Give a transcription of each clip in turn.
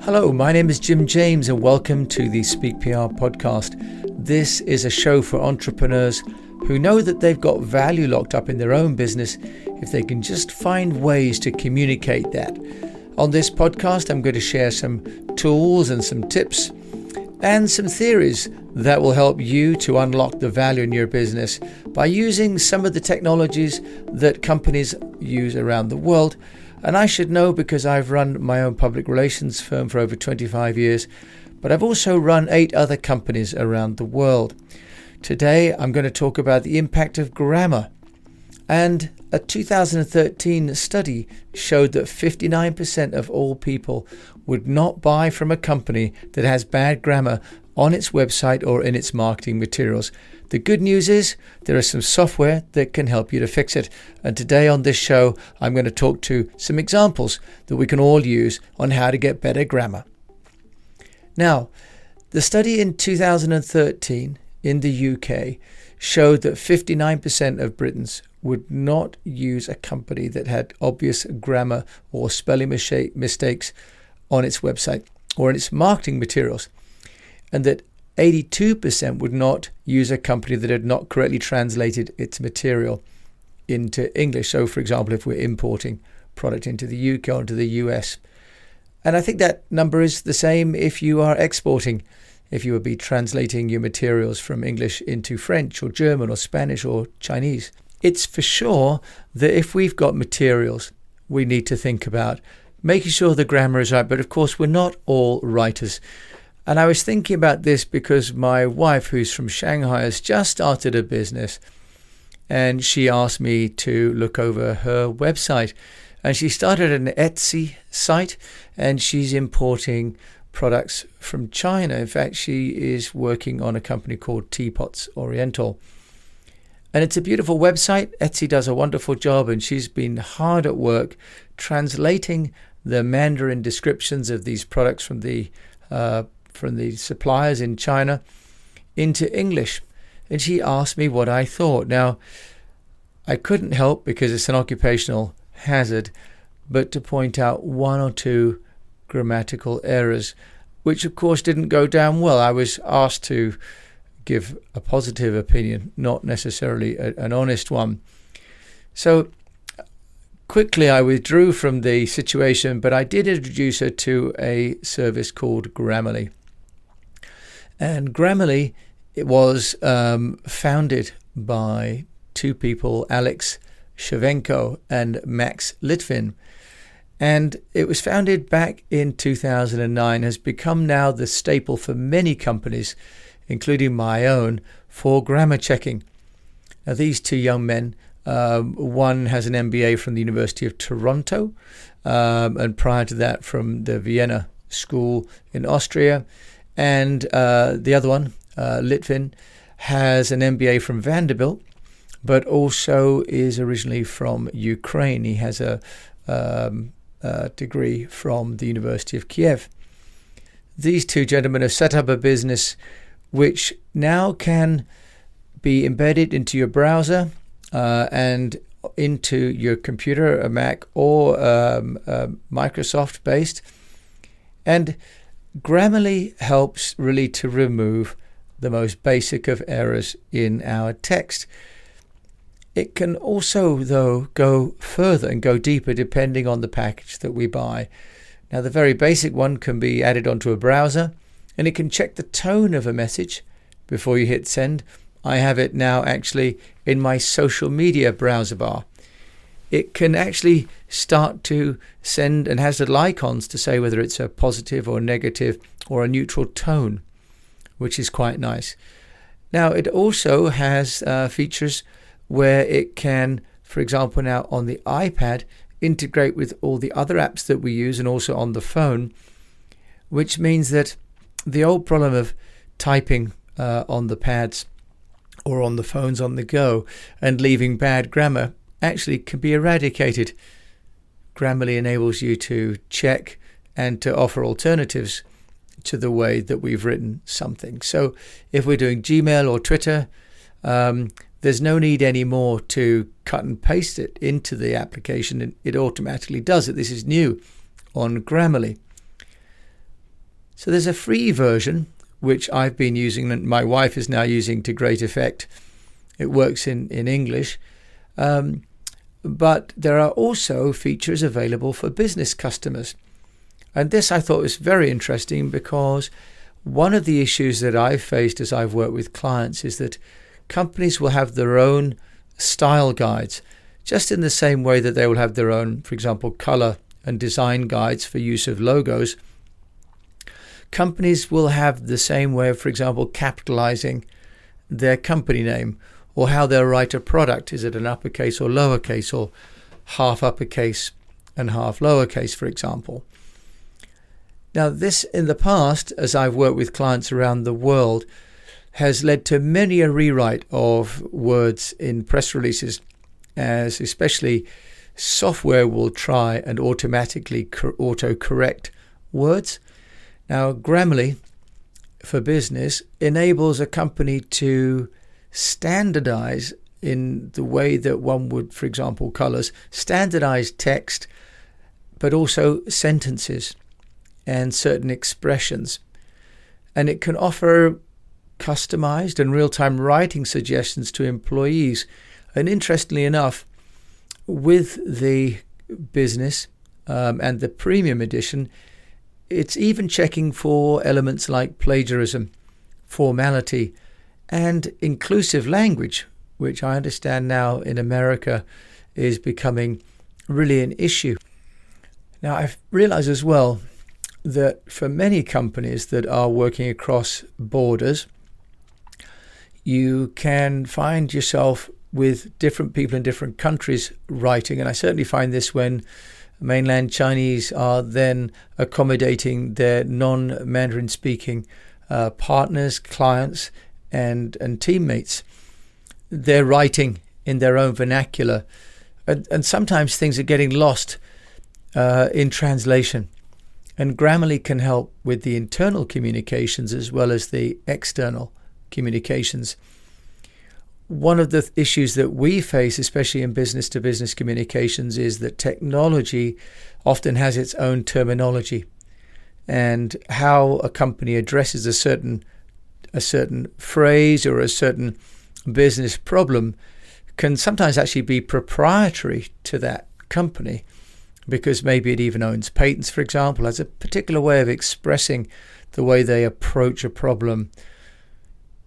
Hello, my name is Jim James and welcome to the Speak PR podcast. This is a show for entrepreneurs who know that they've got value locked up in their own business if they can just find ways to communicate that. On this podcast, I'm going to share some tools and some tips and some theories that will help you to unlock the value in your business by using some of the technologies that companies use around the world. And I should know because I've run my own public relations firm for over 25 years, but I've also run 8 other companies around the world. Today, I'm going to talk about the impact of grammar. And a 2013 study showed that 59% of all people would not buy from a company that has bad grammar on its website or in its marketing materials. The good news is there is some software that can help you to fix it. And today on this show, I'm going to talk to some examples that we can all use on how to get better grammar. Now, the study in 2013 in the UK showed that 59% of Britons would not use a company that had obvious grammar or spelling mistakes on its website or in its marketing materials, and that 82% would not use a company that had not correctly translated its material into English. So, for example, if we're importing product into the UK or into the US. And I think that number is the same if you are exporting, if you would be translating your materials from English into French or German or Spanish or Chinese. It's for sure that if we've got materials, we need to think about making sure the grammar is right. But of course, we're not all writers. And I was thinking about this because my wife, who's from Shanghai, has just started a business. And she asked me to look over her website. And she started an Etsy site and she's importing products from China. In fact, she is working on a company called Teapots Oriental. And it's a beautiful website. Etsy does a wonderful job and she's been hard at work translating the Mandarin descriptions of these products from the suppliers in China into English. And she asked me what I thought. Now, I couldn't help because it's an occupational hazard, but to point out 1 or 2 grammatical errors, which of course didn't go down well. I was asked to give a positive opinion, not necessarily an honest one. So quickly I withdrew from the situation, but I did introduce her to a service called Grammarly. And Grammarly, it was founded by 2 people, Alex Shevchenko and Max Lytvyn. And it was founded back in 2009, has become now the staple for many companies, including my own, for grammar checking. Now, these 2 young men, one has an MBA from the University of Toronto, and prior to that from the Vienna School in Austria. And the other one, Lytvyn, has an MBA from Vanderbilt, but also is originally from Ukraine. He has a degree from the University of Kiev. These 2 gentlemen have set up a business which now can be embedded into your browser and into your computer, a Mac or Microsoft based. And Grammarly helps really to remove the most basic of errors in our text. It can also, though, go further and go deeper depending on the package that we buy. Now, the very basic one can be added onto a browser, and it can check the tone of a message before you hit send. I have it now actually in my social media browser bar. It can actually start to send and has little icons to say whether it's a positive or negative or a neutral tone, which is quite nice. Now, it also has features where it can, for example, now on the iPad, integrate with all the other apps that we use and also on the phone, which means that the old problem of typing on the pads or on the phones on the go and leaving bad grammar actually can be eradicated. Grammarly enables you to check and to offer alternatives to the way that we've written something. So if we're doing Gmail or Twitter, there's no need anymore to cut and paste it into the application, and it automatically does it. This is new on Grammarly. So there's a free version, which I've been using and my wife is now using to great effect. It works in English. But there are also features available for business customers. And this I thought was very interesting, because one of the issues that I've faced as I've worked with clients is that companies will have their own style guides, just in the same way that they will have their own, for example, color and design guides for use of logos. Companies will have the same way of, for example, capitalizing their company name, or how they'll write a product. Is it an uppercase or lowercase, or half uppercase and half lowercase, for example. Now, this in the past, as I've worked with clients around the world, has led to many a rewrite of words in press releases, as especially software will try and automatically auto-correct words. Now, Grammarly for Business enables a company to standardize in the way that one would, for example, colors, standardize text, but also sentences and certain expressions. And it can offer customized and real-time writing suggestions to employees. And interestingly enough, with the business and the premium edition, it's even checking for elements like plagiarism, formality, and inclusive language, which I understand now in America is becoming really an issue. Now, I've realized as well that for many companies that are working across borders, you can find yourself with different people in different countries writing. And I certainly find this when mainland Chinese are then accommodating their non-Mandarin speaking partners, clients, and teammates. They're writing in their own vernacular. And sometimes things are getting lost in translation. And Grammarly can help with the internal communications as well as the external communications. One of the issues that we face, especially in business-to-business communications, is that technology often has its own terminology, and how a company addresses a certain phrase or a certain business problem can sometimes actually be proprietary to that company, because maybe it even owns patents, for example, has a particular way of expressing the way they approach a problem.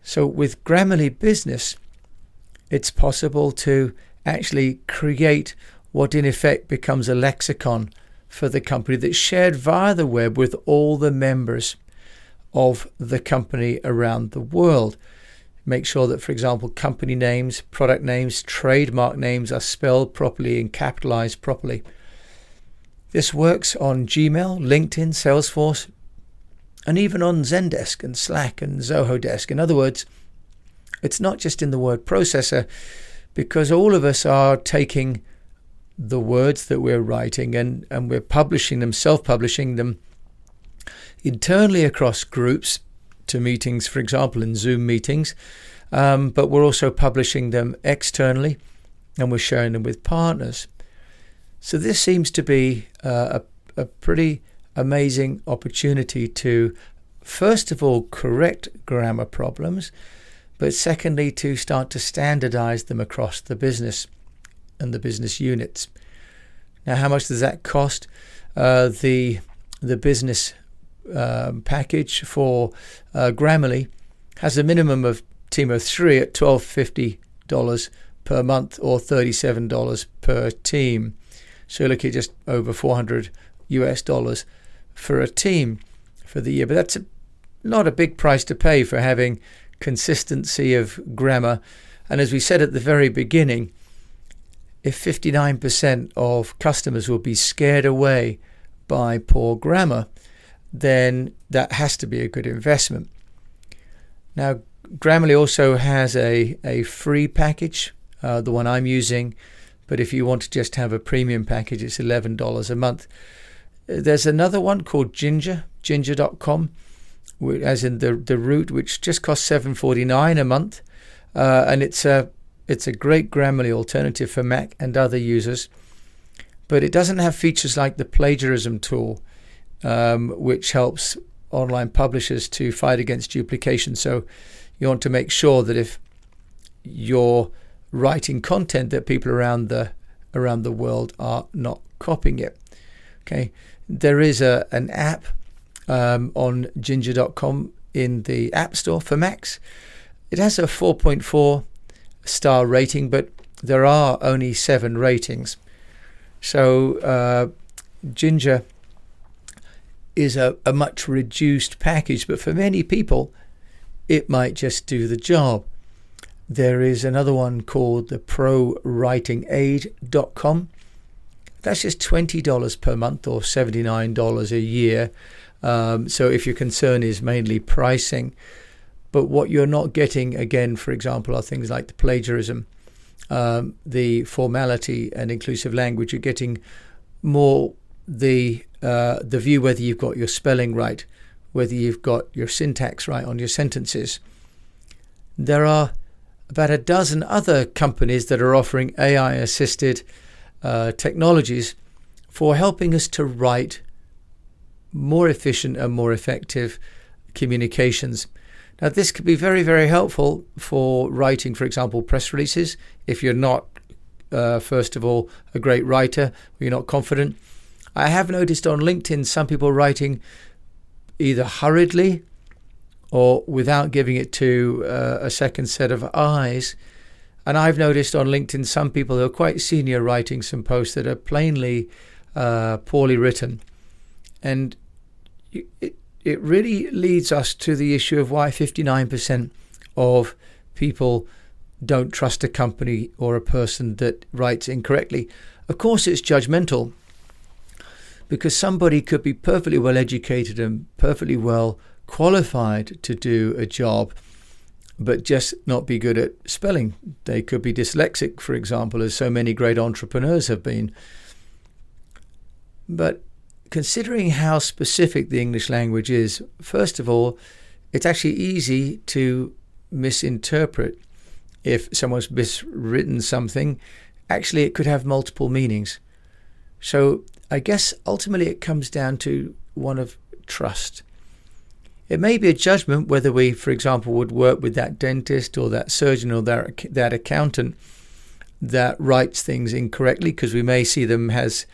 So with Grammarly Business, it's possible to actually create what in effect becomes a lexicon for the company that's shared via the web with all the members of the company around the world. Make sure that, for example, company names, product names, trademark names are spelled properly and capitalized properly. This works on Gmail, LinkedIn, Salesforce, and even on Zendesk and Slack and Zoho Desk. In other words, it's not just in the word processor, because all of us are taking the words that we're writing and we're publishing them, self-publishing them internally across groups to meetings, for example, in Zoom meetings, but we're also publishing them externally and we're sharing them with partners. So this seems to be a pretty amazing opportunity to, first of all, correct grammar problems, but secondly, to start to standardize them across the business and the business units. Now, how much does that cost? The business package for Grammarly has a minimum of team of 3 at $1,250 per month or $37 per team. So look at just over $400 for a team for the year. But that's not a big price to pay for having consistency of grammar. And as we said at the very beginning, if 59% of customers will be scared away by poor grammar, then that has to be a good investment. Now, Grammarly also has a free package, the one I'm using, but if you want to just have a premium package, it's $11 a month. There's another one called ginger.com, as in the root, which just costs $7.49 a month, and it's a great Grammarly alternative for Mac and other users, but it doesn't have features like the plagiarism tool, which helps online publishers to fight against duplication. So you want to make sure that if you're writing content, that people around the world are not copying it. Okay, there is an app on ginger.com in the App Store for Macs. It has a 4.4 star rating, but there are only 7 ratings. So Ginger is a much reduced package, but for many people it might just do the job. There is another one called the ProWritingAid.com. That's just $20 per month or $79 a year. So if your concern is mainly pricing, but what you're not getting, again, for example, are things like the plagiarism, the formality and inclusive language. You're getting more the view whether you've got your spelling right, whether you've got your syntax right on your sentences. There are about a dozen other companies that are offering AI-assisted technologies for helping us to write more efficient and more effective communications. Now, this could be very, very helpful for writing, for example, press releases. If you're not, first of all, a great writer, or you're not confident. I have noticed on LinkedIn some people writing either hurriedly or without giving it to a second set of eyes. And I've noticed on LinkedIn some people who are quite senior writing some posts that are plainly poorly written. And it really leads us to the issue of why 59% of people don't trust a company or a person that writes incorrectly. Of course, it's judgmental, because somebody could be perfectly well educated and perfectly well qualified to do a job, but just not be good at spelling. They could be dyslexic, for example, as so many great entrepreneurs have been. But considering how specific the English language is, first of all, it's actually easy to misinterpret. If someone's miswritten something, actually it could have multiple meanings. So I guess ultimately it comes down to one of trust. It may be a judgment whether we, for example, would work with that dentist or that surgeon or that accountant that writes things incorrectly, because we may see them as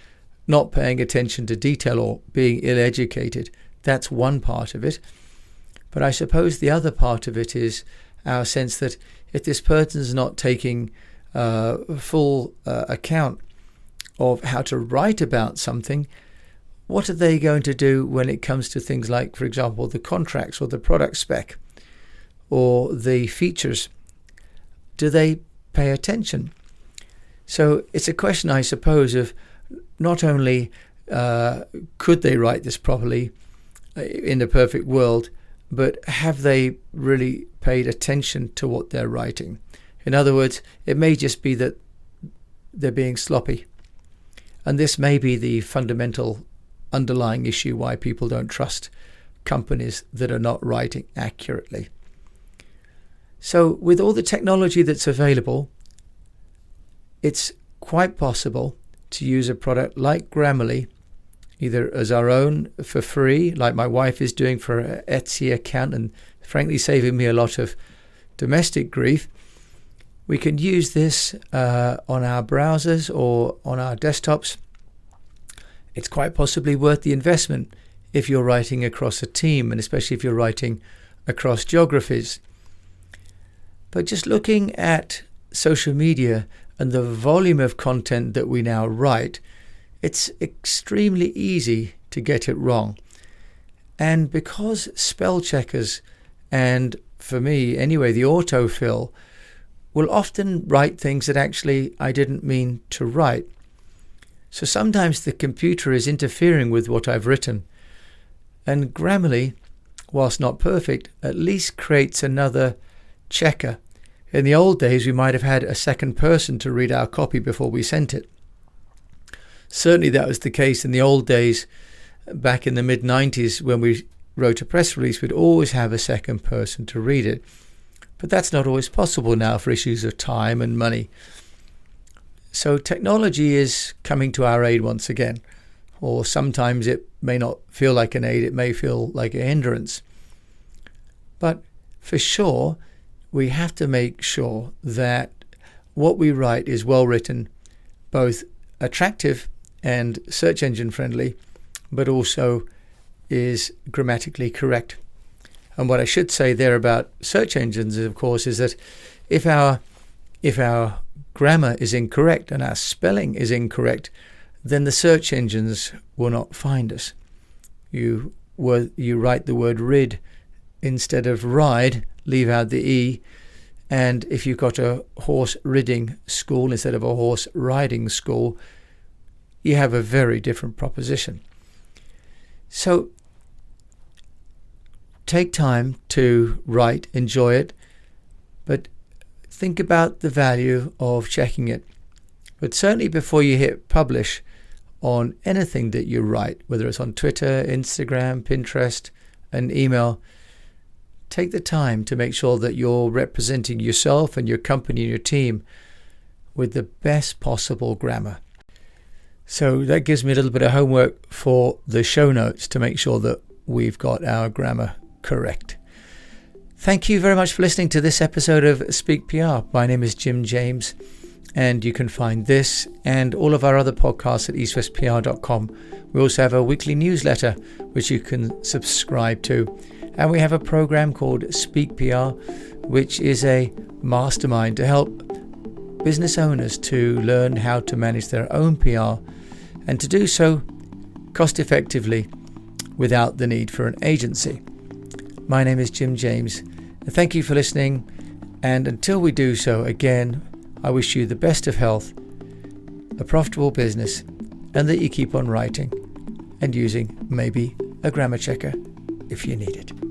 not paying attention to detail or being ill-educated. That's one part of it. But I suppose the other part of it is our sense that if this person's not taking full account of how to write about something, what are they going to do when it comes to things like, for example, the contracts or the product spec or the features? Do they pay attention? So it's a question, I suppose, of not only could they write this properly in the perfect world, but have they really paid attention to what they're writing? In other words, it may just be that they're being sloppy. And this may be the fundamental underlying issue why people don't trust companies that are not writing accurately. So with all the technology that's available, it's quite possible to use a product like Grammarly, either as our own for free, like my wife is doing for her Etsy account and frankly saving me a lot of domestic grief. We can use this on our browsers or on our desktops. It's quite possibly worth the investment if you're writing across a team, and especially if you're writing across geographies. But just looking at social media and the volume of content that we now write, it's extremely easy to get it wrong. And because spell checkers, and for me anyway, the autofill, will often write things that actually I didn't mean to write. So sometimes the computer is interfering with what I've written. And Grammarly, whilst not perfect, at least creates another checker. In the old days, we might have had a second person to read our copy before we sent it. Certainly that was the case in the old days, back in the mid-90s, when we wrote a press release, we'd always have a second person to read it. But that's not always possible now for issues of time and money. So technology is coming to our aid once again. or sometimes it may not feel like an aid, it may feel like a hindrance. But for sure, we have to make sure that what we write is well written, both attractive and search engine friendly, but also is grammatically correct. And what I should say there about search engines, of course, is that if our grammar is incorrect and our spelling is incorrect, then the search engines will not find us. You write the word rid instead of ride, leave out the E, and if you've got a horse ridding school instead of a horse riding school, you have a very different proposition. So take time to write, enjoy it, but think about the value of checking it. But certainly before you hit publish on anything that you write, whether it's on Twitter, Instagram, Pinterest, and email, take the time to make sure that you're representing yourself and your company and your team with the best possible grammar. So that gives me a little bit of homework for the show notes to make sure that we've got our grammar correct. Thank you very much for listening to this episode of Speak PR. My name is Jim James, and you can find this and all of our other podcasts at eastwestpr.com. We also have a weekly newsletter which you can subscribe to. And we have a program called Speak PR, which is a mastermind to help business owners to learn how to manage their own PR and to do so cost effectively without the need for an agency. My name is Jim James. Thank you for listening. And until we do so again, I wish you the best of health, a profitable business, and that you keep on writing and using maybe a grammar checker if you need it.